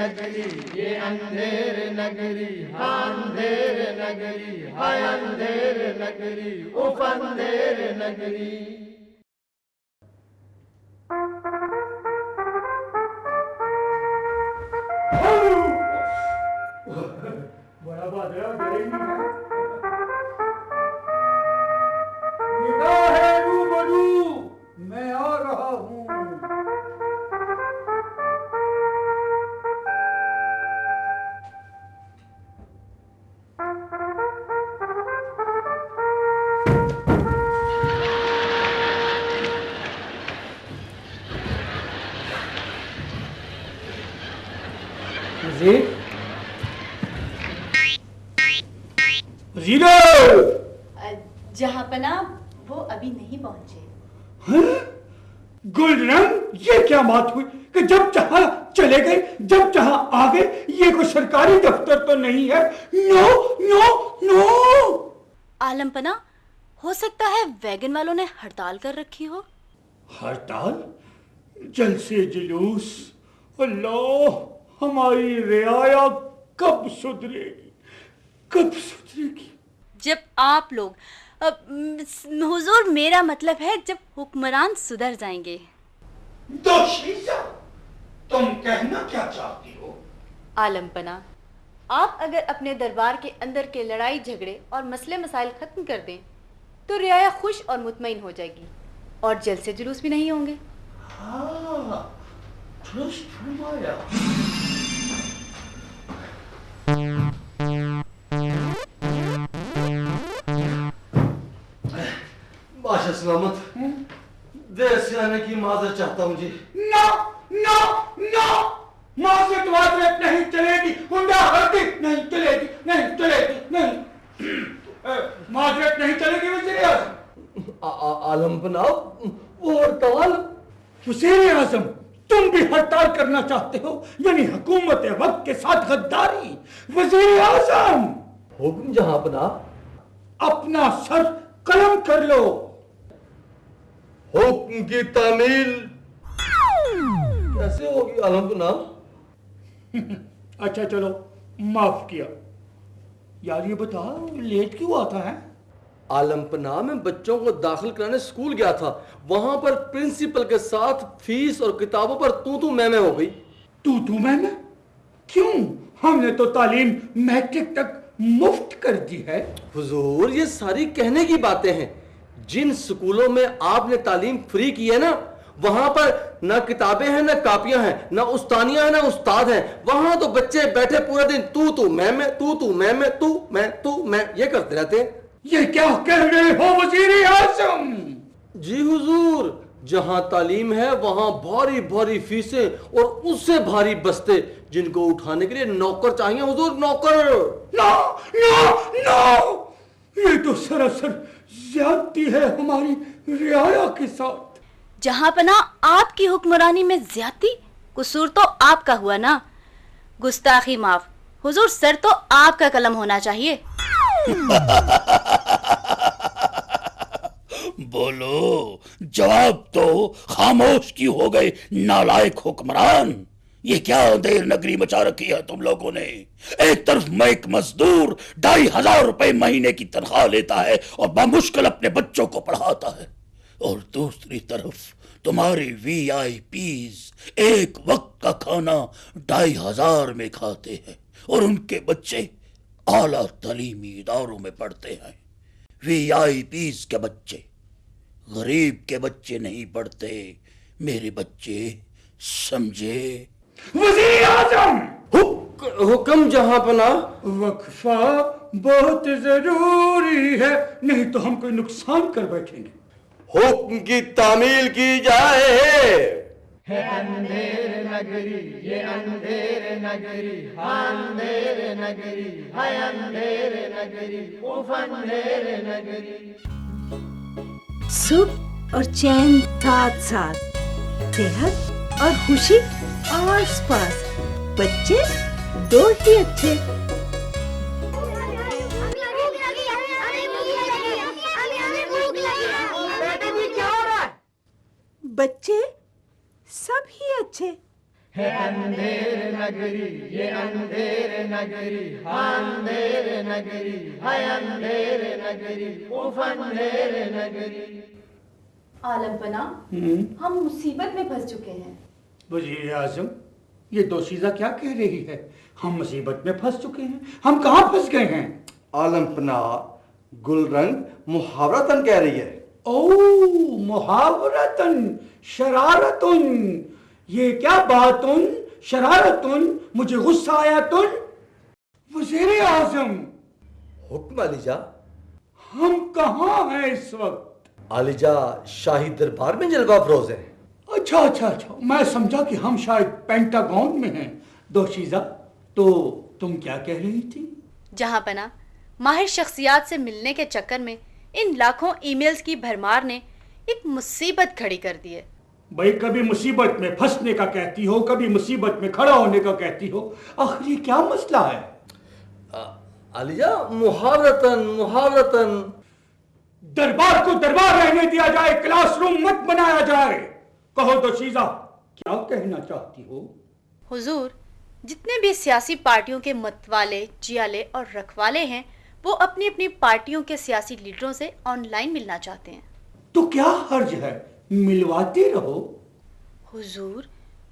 नगरी, ये अंधेर नगरी, हाँ अंधेर नगरी, हाय अंधेर नगरी, उफ अंधेर नगरी। बड़ा बादल गिरेगी है। निगाह रूबरू, मैं आ रहा हूँ। जहांपना वो अभी नहीं पहुंचे। गुलरंग, ये क्या बात हुई कि जब चाहा चले गए, जब चाहा आ गए? ये कोई सरकारी दफ्तर तो नहीं है। No no no. आलमपना, हो सकता है वैगन वालों ने हड़ताल कर रखी हो। हड़ताल? जलसे जुलूस, अल्लाह, हमारी रियाया कब सुधरेगी, कब सुधरेगी? जब आप लोग हुजूर, मेरा मतलब है जब हुक्मरान सुधर जाएंगे। दोशीजा, तुम कहना क्या चाहती हो? आलमपना, आप अगर अपने दरबार के अंदर के लड़ाई झगड़े और मसले मसाइल खत्म कर दें तो रियाया खुश और मुतमईन हो जाएगी और जलसे जुलूस भी नहीं होंगे। हाँ, दुरुस्त फरमाया। बादशाह सलामत, देर से आने की माजरत चाहता हूँ जी। नो नो नो, माजरत नहीं चलेगी, गुंडागर्दी नहीं चलेगी, नहीं चलेगी, नहीं। माजरत नहीं चलेगी वज़ीर आज़म। आलमपना, वो हड़ताल। वज़ीर आज़म, तुम भी हड़ताल करना चाहते हो, यानी हुकूमत वक्त के साथ गद्दारी। वज़ीर आज़म। हुक्म जहांपना। अपना सर कलम कर लो। हुक्म की तामील कैसे होगी आलमपना? अच्छा चलो, माफ किया। यार ये बताओ, लेट क्यों आता है? आलमपना, मैं बच्चों को दाखिल कराने स्कूल गया था, वहां पर प्रिंसिपल के साथ फीस और किताबों पर तू मैं हो गई। तू मैं? क्यों? हमने तो तालीम मैट्रिक तक मुफ्त कर दी है। हुजूर, ये सारी कहने की बातें हैं। जिन स्कूलों में आपने तालीम फ्री की है ना, वहां पर ना किताबें हैं, ना कापियां हैं, ना उस्तानियां हैं, ना उस्ताद हैं। वहां तो बच्चे बैठे पूरा दिन तू मैं, तू मैं ये करते रहते हैं। ये क्या कह रहे हो वज़ीर आज़म? जी हुजूर, जहां तालीम है वहां भारी भारी फीसें और उससे भारी बस्ते, जिनको उठाने के लिए नौकर चाहिए हुजूर, नौकर। नो नो नो, ये तो सरासर ज्यादती है हमारी रियाया के साथ। जहांपना, आपकी हुक्मरानी में ज्यादती? कसूर तो आपका हुआ ना। गुस्ताखी माफ। हुजूर, सर तो आपका कलम होना चाहिए। बोलो, जवाब तो। खामोश क्यों हो गए नालायक हुक्मरान? ये क्या अंधेर नगरी मचा रखी है तुम लोगों ने? एक तरफ मैं एक मजदूर 2500 रुपए महीने की तनख्वाह लेता है और बामुश्किल अपने बच्चों को पढ़ाता है, और दूसरी तरफ तुम्हारे VIPs एक वक्त का खाना 2500 में खाते हैं और उनके बच्चे आला तालीमी इदारों में पढ़ते हैं। VIPs के बच्चे, गरीब के बच्चे नहीं पढ़ते। मेरे बच्चे, समझे? वज़ीर आज़म। हुक्म जहांपना। वक्फा बहुत जरूरी है, नहीं तो हम कोई नुकसान कर बैठेंगे। हुक्म की तामील की जाए। है अंधेर नगरी, ये अंधेर नगरी, हाँ अंधेर नगरी, हाय अंधेर नगरी, उफ अंधेर नगरी। सुख और चैन साथ साथ, सेहत और खुशी आस पास, बच्चे दो ही अच्छे। बच्चे सब ही अच्छे। ہے اندھیر نگری یہ اندھیر نگری اندھیر نگری ہے اندھیر نگری اف اندھیر نگری. عالم پناہ ہم مصیبت میں پھنس چکے ہیں. وزیر اعظم یہ دوشیزہ کیا کہہ رہی ہے؟ ہم مصیبت میں پھنس چکے ہیں؟ ہم کہاں پھنس گئے ہیں؟ عالم پناہ گل رنگ محاورتاً کہہ رہی ہے. او محاورتاً شرارتن، یہ کیا باتن شرارتن، مجھے غصہ آیا تن. وزیر اعظم حکم علی جا. ہم کہاں ہیں اس وقت؟ علی جا شاہی دربار میں جلوہ افروز ہیں. اچھا میں سمجھا کہ ہم شاید پینٹاگون میں ہیں. دوشیزہ تو تم کیا کہہ رہی تھی؟ جہاں پناہ ماہر شخصیات سے ملنے کے چکر میں ان لاکھوں ای میلز کی بھرمار نے ایک مصیبت کھڑی کر دی ہے. بھائی کبھی مصیبت میں پھنسنے کا کہتی ہو، کبھی مصیبت میں کھڑا ہونے کا کہتی ہو، آخر یہ کیا مسئلہ ہے؟ علی جا محاورتاً دربار کو دربار رہنے دیا جائے، کلاس روم مت بنایا جائے. کہو دوشیزہ کیا کہنا چاہتی ہو؟ حضور جتنے بھی سیاسی پارٹیوں کے متوالے، جیالے اور رکھوالے ہیں وہ اپنی اپنی پارٹیوں کے سیاسی لیڈروں سے آن لائن ملنا چاہتے ہیں. تو کیا حرج ہے، ملواتے رہو. حضور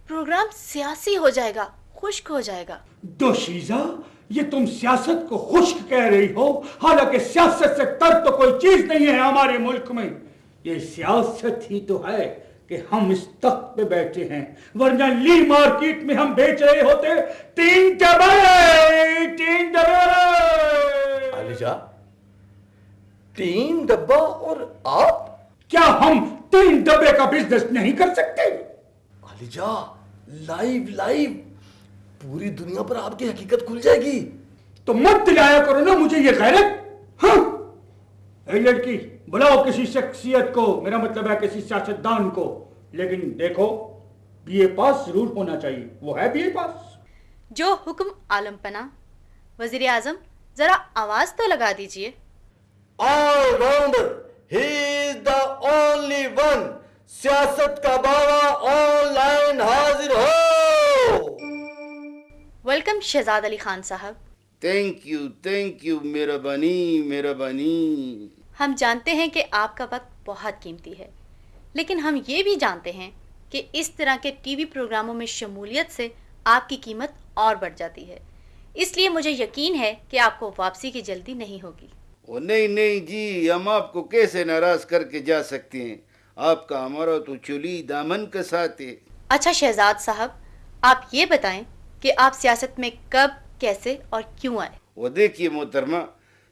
پروگرام سیاسی ہو جائے گا، خشک ہو جائے گا. دوشیزہ یہ تم سیاست کو خشک کہہ رہی ہو، حالانکہ سیاست سے تر تو کوئی چیز نہیں ہے ہمارے ملک میں. یہ سیاست ہی تو ہے کہ ہم اس تخت پہ بیٹھے ہیں، ورنہ لی مارکیٹ میں ہم بیچ رہے ہوتے 3 ڈبے. علی جا 3 ڈبہ اور آپ؟ کیا ہم 3 ڈبے کا بزنس نہیں کر سکتے؟ علی جا لائیو پوری دنیا پر آپ کی حقیقت کھل جائے گی. تو مت دلایا کرو نا مجھے یہ غیرت. ہاں اے لڑکی بلاؤ کسی شخصیت کو، میرا مطلب ہے کسی سیاستدان کو، لیکن دیکھو بی اے پاس ضرور ہونا چاہیے. وہ ہے بی اے پاس؟ جو حکم عالم پناہ. وزیر اعظم ذرا آواز تو لگا دیجئے. All rounder he is the only one. سیاست کا باوا آن لائن حاضر ہو. ویلکم شہزاد علی خان صاحب. تھینک یو مہربانی. ہم جانتے ہیں کہ آپ کا وقت بہت قیمتی ہے، لیکن ہم یہ بھی جانتے ہیں کہ اس طرح کے ٹی وی پروگراموں میں شمولیت سے آپ کی قیمت اور بڑھ جاتی ہے. اس لیے مجھے یقین ہے کہ آپ کو واپسی کی جلدی نہیں ہوگی. نہیں جی، ہم آپ کو کیسے ناراض کر کے جا سکتے ہیں؟ آپ کا ہمارا تو چولی دامن کا ساتھ ہے. اچھا شہزاد صاحب آپ یہ بتائیں کہ آپ سیاست میں کب، کیسے اور کیوں آئے؟ وہ دیکھیے محترمہ،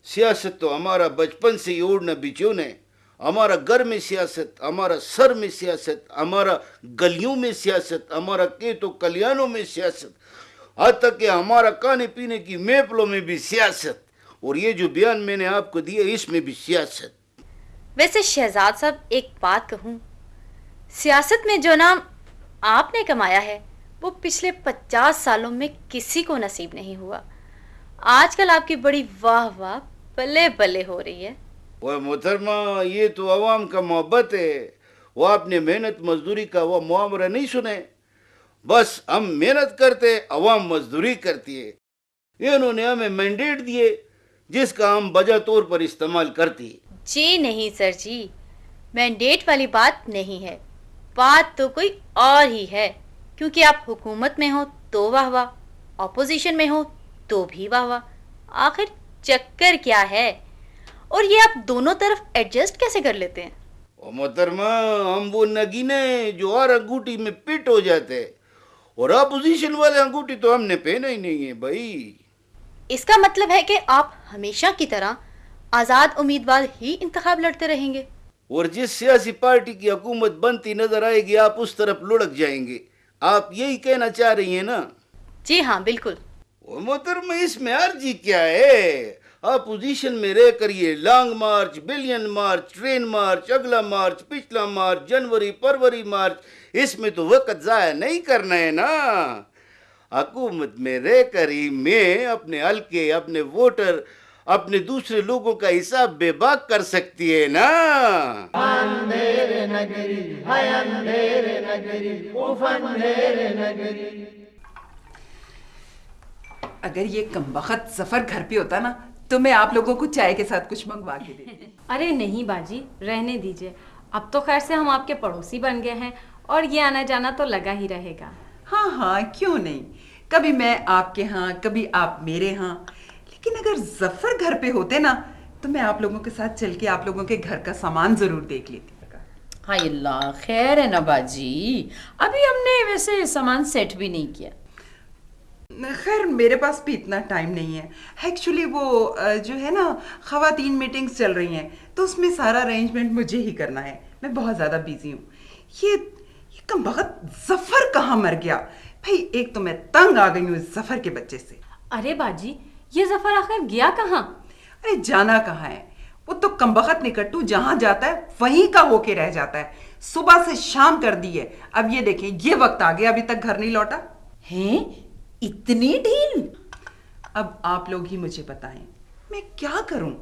سیاست تو ہمارا بچپن سے ہی اوڑھنا بچھونا ہے. ہمارا گھر میں سیاست، ہمارا سر میں سیاست، ہمارا گلیوں میں سیاست، ہمارا تو کلیانوں میں سیاست، حتیٰ کہ ہمارا کھانے پینے کی میپلوں میں بھی سیاست. اور یہ جو بیان میں نے آپ کو دیا اس میں بھی سیاست. ویسے شہزاد صاحب ایک بات کہوں، سیاست میں جو نام آپ نے کمایا ہے وہ پچھلے 50 سالوں میں کسی کو نصیب نہیں ہوا. آج کل آپ کی بڑی واہ بلے بلے ہو رہی ہے. وہ محترمہ یہ تو عوام کا محبت ہے. وہ آپ نے محنت مزدوری کا وہ معاملہ نہیں سنے. بس ہم محنت کرتے، عوام مزدوری کرتی ہے. انہوں نے ہمیں مینڈیٹ دیے جس کا ہم بجا طور پر استعمال کرتی. جی نہیں سر جی، مینڈیٹ والی بات نہیں ہے. بات تو کوئی اور ہی ہے، کیونکہ آپ حکومت میں ہو تو واہ، اپوزیشن میں ہو تو بھی واہ. آخر چکر کیا ہے؟ اور یہ آپ دونوں طرف ایڈجسٹ کیسے کر لیتے ہیں؟ او محترمہ ہم وہ نگینے جو ہر انگوٹھی میں پٹ ہو جاتے، اور اپوزیشن والے انگوٹھی تو ہم نے پہنا ہی نہیں ہے بھائی. اس کا مطلب ہے کہ آپ ہمیشہ کی طرح آزاد امیدوار ہی انتخاب لڑتے رہیں گے؟ اور جس سیاسی پارٹی کی حکومت بنتی نظر آئے گی آپ اس طرف لڑک جائیں گے. آپ یہی کہنا چاہ رہی ہیں نا؟ جی ہاں بالکل. وہ محترمہ اس میں عرضی کیا ہے؟ اپوزیشن میں رہ کر یہ long march, billion March, train March, اگلا مارچ، پچھلا مارچ، جنوری فروری مارچ، اس میں تو وقت ضائع نہیں کرنا ہے نا. حکومت میں رہ کر ہی میں اپنے حلقے، اپنے ووٹر، अपने दूसरे लोगों का हिसाब बेबाक कर सकती है ना। अगर ये कमबख्त जफर घर पे होता ना तो मैं आप लोगों को चाय के साथ कुछ मंगवा के देती। अरे नहीं बाजी, रहने दीजिए। अब तो खैर से हम आपके पड़ोसी बन गए हैं और ये आना जाना तो लगा ही रहेगा। हाँ हाँ, क्यों नहीं, कभी मैं आपके यहाँ, कभी आप मेरे यहाँ। लेकिन अगर जफर घर पे होते ना तो मैं आप लोगों के साथ चल के आप लोगों के घर का सामान जरूर देख लेती। हाय अल्लाह, खैर है ना बाजी, अभी हमने वैसे सामान सेट भी नहीं किया। खैर मेरे पास भी इतना टाइम नहीं है। एक्चुअली वो जो है ना ख़वातीन मीटिंग्स चल रही हैं तो उसमें सारा अरेंजमेंट मुझे ही करना है। मैं बहुत ज़्यादा बिजी हूँ। ये कमबख्त जफर कहाँ मर गया भाई। एक तो मैं तंग आ गई हूँ इस जफर के बच्चे से। अरे बाजी, ये जफर आखिर गया कहाँ? अरे जाना कहाँ है, वो तो कमबख्त निकट्टू जहाँ जाता है वहीं का होके रह जाता है। सुबह से शाम कर दी है, अब ये देखें ये वक्त आ गया अभी तक घर नहीं लौटा हैं? इतनी ढील? अब आप लोग ही मुझे बताएं मैं क्या करूं।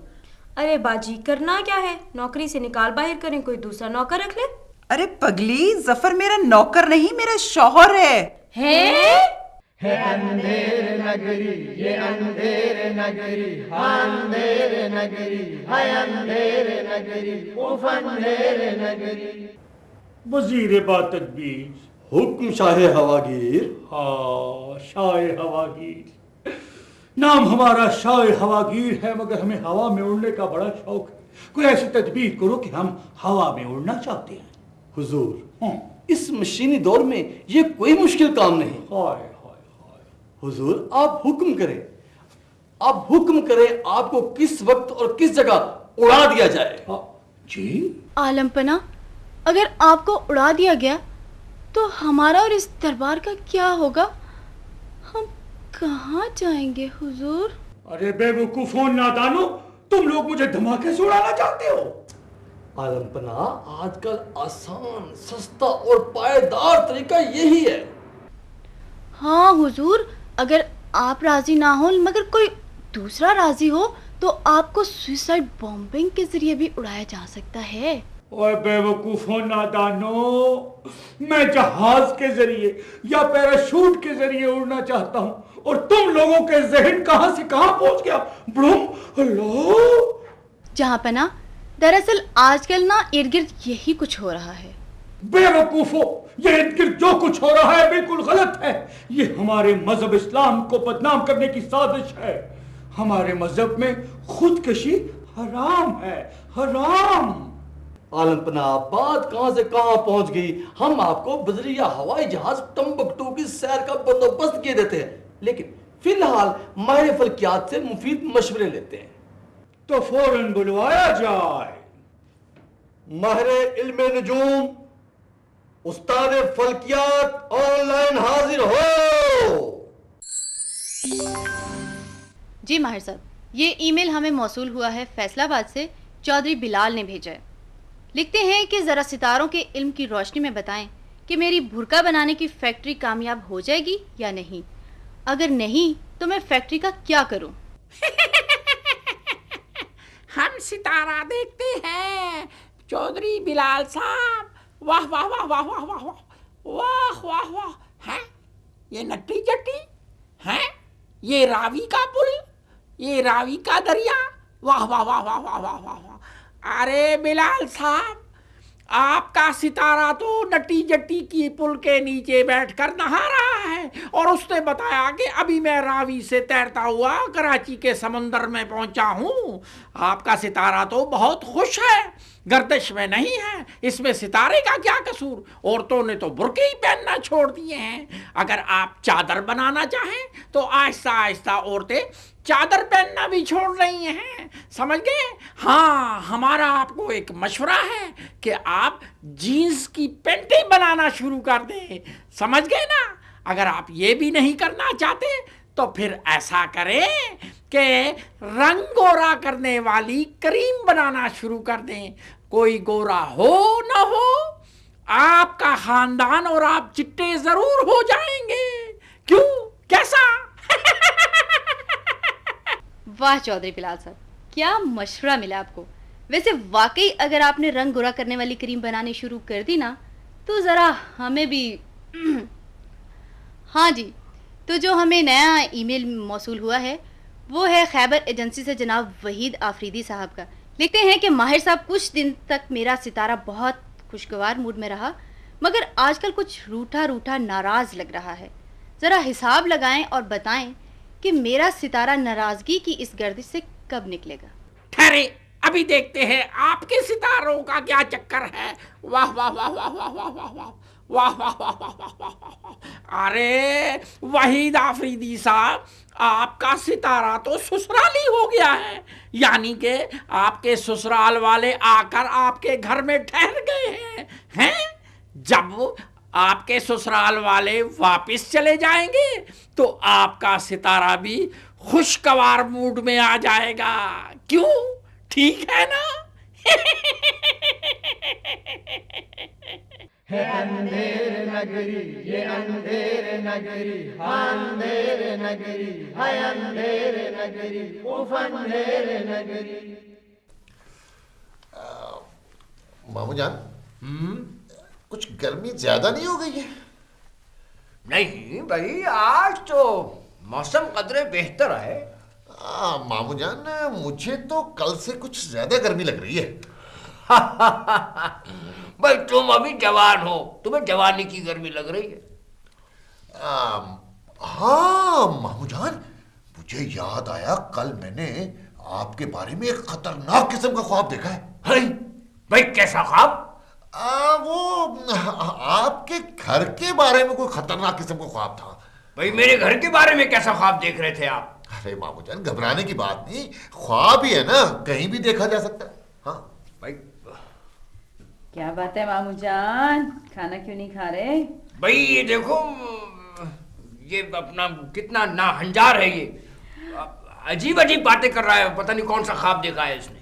अरे बाजी, करना क्या है, नौकरी से निकाल बाहर करें, कोई दूसरा नौकर रख ले। अरे पगली, जफर मेरा नौकर नहीं, मेरा शौहर है। है अंधेर नगरी, ये अंधेर नगरी, अंधेर नगरी, है अंधेर नगरी, उफ अंधेर नगरी। वजीर बातदबीर, हुक्म शाह हवागीर। हाँ, शाह हवागीर। नाम हमारा शाह हवागीर है, मगर हमें हवा में उड़ने का बड़ा शौक है। कोई ऐसी तदबीर करो कि हम हवा में उड़ना चाहते हैं। हुजूर, इस मशीनी दौर में ये कोई मुश्किल काम नहीं। हाय हाय हाय। हुजूर आप हुक्म करें, आप हुक्म करें आपको किस वक्त और किस जगह उड़ा दिया जाए। जी आलमपना, अगर आपको उड़ा दिया गया तो हमारा और इस दरबार का क्या होगा? हम कहाँ जाएंगे हुजूर? अरे बेवकूफों, नादानो, तुम लोग मुझे धमाके से उड़ाना चाहते हो। आलमपना, आजकल आसान, सस्ता और पायदार तरीका यही है। हाँ हुजूर, अगर आप राजी ना हो मगर कोई दूसरा राजी हो तो आपको सुसाइड बॉम्बिंग के जरिए भी उड़ाया जा सकता है। ओए बेवकूफों, नादानो, मैं जहाज के जरिए या पैराशूट के जरिए उड़ना चाहता हूँ और तुम लोगों के जहन कहाँ से कहाँ पहुँच गया। जहाँ पना, दरअसल आजकल ना इर्द गिर्द यही कुछ हो रहा है। बेवकूफों, ये इर्द गिर्द जो कुछ हो रहा है बिल्कुल गलत है। ये हमारे मजहब इस्लाम को बदनाम करने की साजिश है। हमारे मजहब में खुदकशी हराम है, हराम। आलमपना, बात कहां से कहां पहुंच गई। हम आपको बजरिया हवाई जहाज टम्बकटू की सैर का बंदोबस्त किए देते हैं, लेकिन फिलहाल माहिर फल्कियात से मुफीद मशवरे लेते हैं। तो फौरन बुलवाया जाए। माहिर इल्मे नजूम, उस्ताद फल्कियात ऑनलाइन हाजिर हो। जी माहिर साहब, ये ईमेल हमें मौसूल हुआ है फैसलाबाद से, चौधरी बिलाल ने भेजा है। लिखते हैं कि ज़रा सितारों के इल्म की रोशनी में बताएं कि मेरी भुरका बनाने की फैक्ट्री कामयाब हो जाएगी या नहीं। अगर नहीं तो मैं फैक्ट्री का क्या करूं? हम सितारा देखते हैं चौधरी बिलाल साहब। वाह वाह वाह वाह वाह वाह वाह वाह वाह। हैं ये नट्टी जट्टी, हैं ये रावी का पुल, ये रावी का दरिया। वाह वाह वाह वाह वाह वाह वाह। अरे बिलाल साहब, आपका सितारा तो नट्टी जट्टी की पुल के नीचे बैठकर नहा रहा है और उसने बताया कि अभी मैं रावी से तैरता हुआ कराची के समंदर में पहुंचा हूं। आपका सितारा तो बहुत खुश है, गर्दिश में नहीं है। इसमें सितारे का क्या कसूर? औरतों ने तो बुर्के ही पहनना छोड़ दिए हैं। अगर आप चादर बनाना चाहें तो आहिस्ता आहिस्ता औरतें चादर पहनना भी छोड़ रही हैं, समझ गए? हाँ, हमारा आपको एक मशवरा है कि आप जीन्स की पैंटें बनाना शुरू कर दें, समझ गए ना? अगर आप ये भी नहीं करना चाहते तो फिर ऐसा करें कि रंग गोरा करने वाली क्रीम बनाना शुरू कर दें। कोई गोरा हो ना हो, आपका खानदान और आप चिट्टे जरूर हो जाएंगे। क्यों, कैसा? واہ چودھری بلال صاحب, کیا مشورہ ملا آپ کو. ویسے واقعی اگر آپ نے رنگ گورا کرنے والی کریم بنانی شروع کر دی نا تو ذرا ہمیں بھی. ہاں جی, تو جو ہمیں نیا ای میل موصول ہوا ہے وہ ہے خیبر ایجنسی سے جناب وحید آفریدی صاحب کا. لکھتے ہیں کہ ماہر صاحب کچھ دن تک میرا ستارہ بہت خوشگوار موڈ میں رہا, مگر آج کل کچھ روٹھا روٹھا ناراض لگ رہا ہے. ذرا حساب لگائیں اور بتائیں کہ میرا ستارہ ناراضگی کی اس گردش سے کب نکلے گا. ٹھہرے, ابھی دیکھتے ہیں آپ کے ستاروں کا کیا چکر ہے. واہ واہ واہ واہ واہ واہ واہ واہ واہ واہ واہ واہ واہ واہ واہ. ارے وحید آفریدی صاحب, آپ کا ستارہ تو سسرالی ہو گیا ہے, یعنی کہ آپ کے سسرال والے آ کر آپ کے گھر میں ٹھہر گئے ہیں. جب آپ کے سسرال والے واپس چلے جائیں گے تو آپ کا ستارہ بھی خوشگوار موڈ میں آ جائے گا. کیوں, ٹھیک ہے نا؟ اندھیر نگری یہ اندھیر نگری, اندھیر نگری ہے اندھیر نگری, اف اندھیر نگری. مامو جان, کچھ گرمی زیادہ نہیں ہو گئی ہے؟ نہیں بھائی, آج تو موسم قدرے بہتر ہے. مامو جان, مجھے تو کل سے کچھ زیادہ گرمی لگ رہی ہے. بھائی تم ابھی جوان ہو, تمہیں جوانی کی گرمی لگ رہی ہے. ہاں مامو جان, مجھے یاد آیا کل میں نے آپ کے بارے میں ایک خطرناک قسم کا خواب دیکھا ہے. بھائی کیسا خواب؟ وہ آپ کے گھر کے بارے میں کوئی خطرناک قسم کا خواب تھا. بھائی میرے گھر کے بارے میں کیسا خواب دیکھ رہے تھے آپ؟ ارے مامو جان, گھبرانے کی بات نہیں, خواب ہی ہے نا, کہیں بھی دیکھا جا سکتا ہے. ہاں بھائی کیا بات ہے مامو جان, کھانا کیوں نہیں کھا رہے؟ بھائی یہ دیکھو, یہ اپنا کتنا ناہنجار ہے, یہ عجیب عجیب باتیں کر رہا ہے, پتہ نہیں کون سا خواب دیکھا ہے اس نے.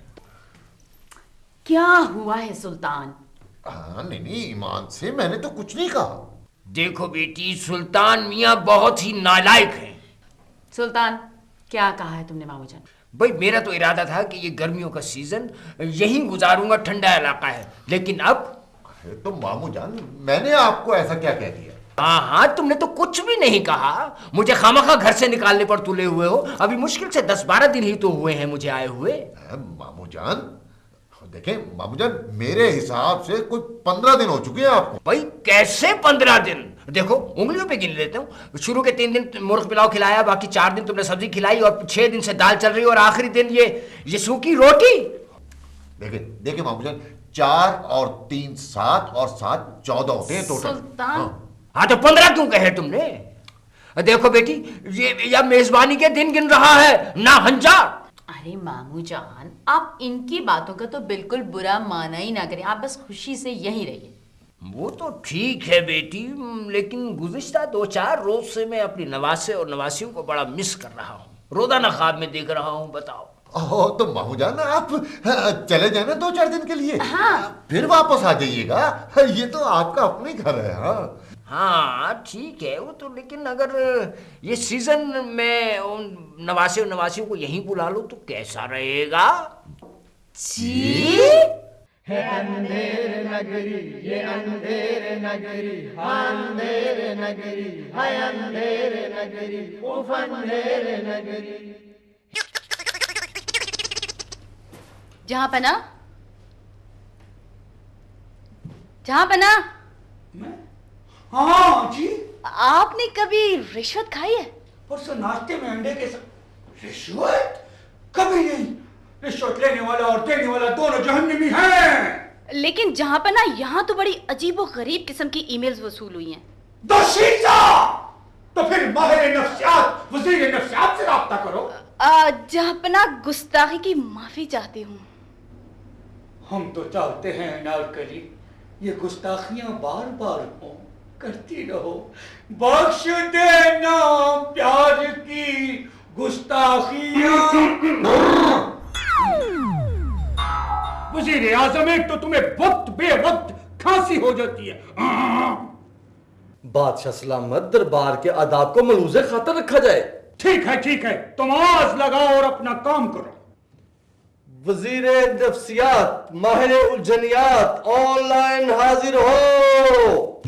کیا ہوا ہے سلطان؟ نہیں ایمان سے میں نے تو کچھ نہیں کہا. دیکھو بیٹی, سلطان میاں بہت ہی نالائق ہیں. سلطان کیا کہا ہے تم نے مامو جان؟ بھائی میرا تو ارادہ تھا کہ یہ گرمیوں کا سیزن یہیں گزاروں گا, ٹھنڈا علاقہ ہے, لیکن اب. تو مامو جان, میں نے آپ کو ایسا کیا کہہ دیا؟ ہاں, تم نے تو کچھ بھی نہیں کہا. مجھے خامخواہ گھر سے نکالنے پر تلے ہوئے ہو. ابھی مشکل سے 10-12 دن ہی تو ہوئے ہیں مجھے آئے ہوئے. مامو جان دیکھیں, مامو جان میرے حساب سے کوئی 15 دن ہو چکے ہیں آپ کو. بھائی کیسے 15 دن؟ دیکھو انگلیوں پہ گن لیتا ہوں. شروع کے 3 دن مرغ پلاؤ کھلایا, باقی 4 دن تم نے سبزی کھلائی, اور 6 دن سے دال چل رہی, اور آخری دن یہ سوکھی روٹی. دیکھیں مامو جان, 4 اور 3 7 اور 7 14 ہوتے ہیں ٹوٹل. سلطان ہاں تو 15 کیوں کہے تم نے؟ دیکھو بیٹی, یہ میزبانی کے دن گن رہا ہے ناہنجار. ارے مامو جان, آپ ان کی باتوں کا تو بالکل برا مانا ہی نہ کریں, آپ بس خوشی سے یہی رہیے. وہ تو ٹھیک ہے بیٹی, لیکن گزشتہ 2-4 روز سے میں اپنی نواسے اور نواسیوں کو بڑا مس کر رہا ہوں. روزانہ خواب میں دیکھ رہا ہوں. بتاؤ. تو مامو جان آپ چلے جائیں نا 2-4 دن کے لیے, پھر واپس آ جائیے گا. یہ تو آپ کا اپنا ہی گھر ہے. ہاں ٹھیک ہے وہ تو, لیکن اگر یہ سیزن میں ان نواسے اور نواسیوں کو یہیں بلا لوں تو کیسا رہے گا؟ جی ہے اندھیر نگری یہ اندھیر نگری, اندھیر نگری ہے اندھیر نگری, اف اندھیر نگری. جہاں پناہ, جہاں پناہ. ہاں جی. آپ نے کبھی رشوت کھائی ہے؟ پرسوں ناشتے میں انڈے کے ساتھ رشوت؟ کبھی نہیں. رشوت لینے والا اور دینے والا دونوں جہنمی ہیں. لیکن جہاں پناہ, یہاں تو بڑی عجیب و غریب قسم کی ای میلز وصول ہوئی ہیں. دوشیزہ, تو پھر ماہر نفسیات, وزیر نفسیات سے رابطہ کرو. جہاں پناہ, گستاخی کی معافی چاہتی ہوں. ہم تو چاہتے ہیں نارکلی یہ گستاخیاں بار بار ہوں, کرتی رہو. بخش دینا پیار کی گستاخیاں. وزیر اعظم, ایک تو تمہیں وقت بے وقت کھانسی ہو جاتی ہے. بادشاہ سلامت, دربار کے آداب کو ملوز خاطر رکھا جائے. ठीक है, तुम आवाज लगाओ और अपना काम करो। वजीर नफ्सियात, माहिर उलझनियात, ऑनलाइन हाजिर हो।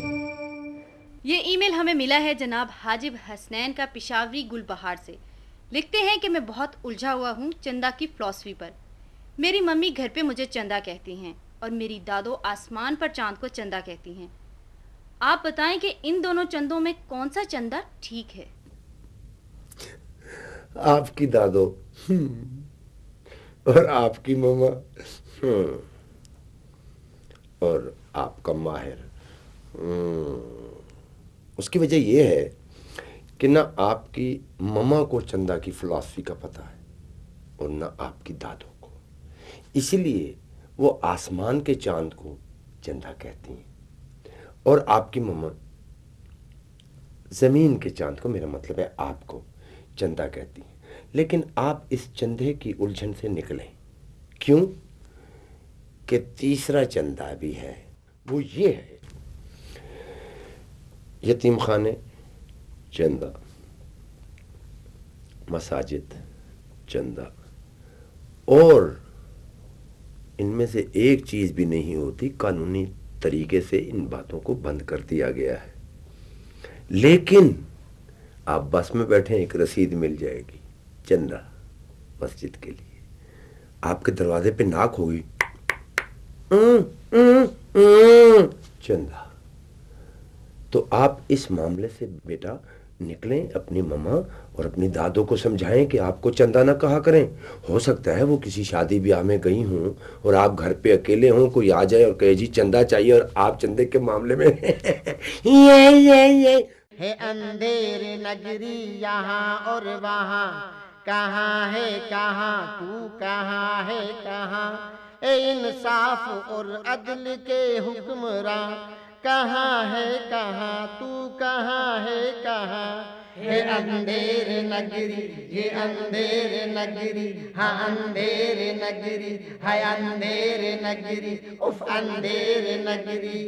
ये ईमेल हमें मिला है जनाब हाजिब हसनैन का पिशावरी गुलबहार से। लिखते हैं कि मैं बहुत उलझा हुआ हूँ चंदा की फिलॉसफी पर। मेरी मम्मी घर पे मुझे चंदा कहती हैं और मेरी दादो आसमान पर चांद को चंदा कहती हैं। आप बताएं कि इन दोनों चंदों में कौन सा चंदा ठीक है? आपकी दादो और आपकी मम्मा और आपका माहिर। उसकी वजह यह है कि ना आपकी मम्मा को चंदा की फिलॉसफी का पता है और ना आपकी दादो को, इसीलिए वो आसमान के चांद को चंदा कहती हैं और आपकी मम्मा जमीन के चांद को, मेरा मतलब है आपको, चंदा कहती हैं। लेकिन आप इस चंदे की उलझन से निकलें। क्यों? कि तीसरा चंदा भी है। वो ये है, यतीम खाने चंदा, मसाजिद चंदा, और इनमें से एक चीज भी नहीं होती। कानूनी तरीके से इन बातों को बंद कर दिया गया है। लेकिन आप बस में बैठे, एक रसीद मिल जाएगी, चंदा मस्जिद के लिए। आपके दरवाजे पे नाक होगी, चंदा। तो आप इस मामले से बेटा निकलें, अपनी मम्मा और अपनी दादो को समझाएं कि आपको चंदा ना कहा करें। हो सकता है वो किसी शादी ब्याह में गई हों और आप घर पे अकेले हों, कोई आ जाए और कहे जी चंदा चाहिए, और आप चंदे के मामले में ये है अंधेरे नगरी यहाँ और वहाँ, कहाँ है कहाँ तू, कहाँ है कहाँ ए इंसाफ और अदल के हुक्मरां, कहाँ है कहाँ तू, कहाँ है कहाँ है अंधेरे नगरी, ये अंधेरे नगरी, हाँ अंधेरे नगरी, है अंधेरे नगरी, उफ अंधेरे नगरी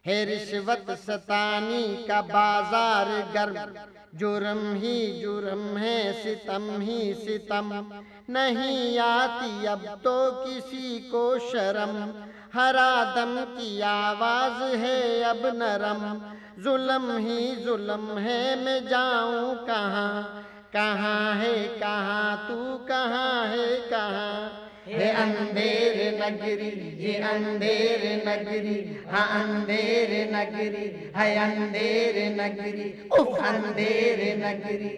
है रिश्वत सतानी का बाजार गर्म, जुर्म ही जुर्म है, सितम ही सितम, नहीं आती अब तो किसी को शर्म, हर आदम की आवाज है अब नरम, जुल्म ही जुल्म है, मैं जाऊं कहाँ, कहाँ है कहाँ तू, कहाँ है कहाँ है अंधेरे नगरी, ये अंधेरे नगरी, हाँ अंधेरे नगरी, है अंधेरे नगरी, उफ अंधेरे नगरी।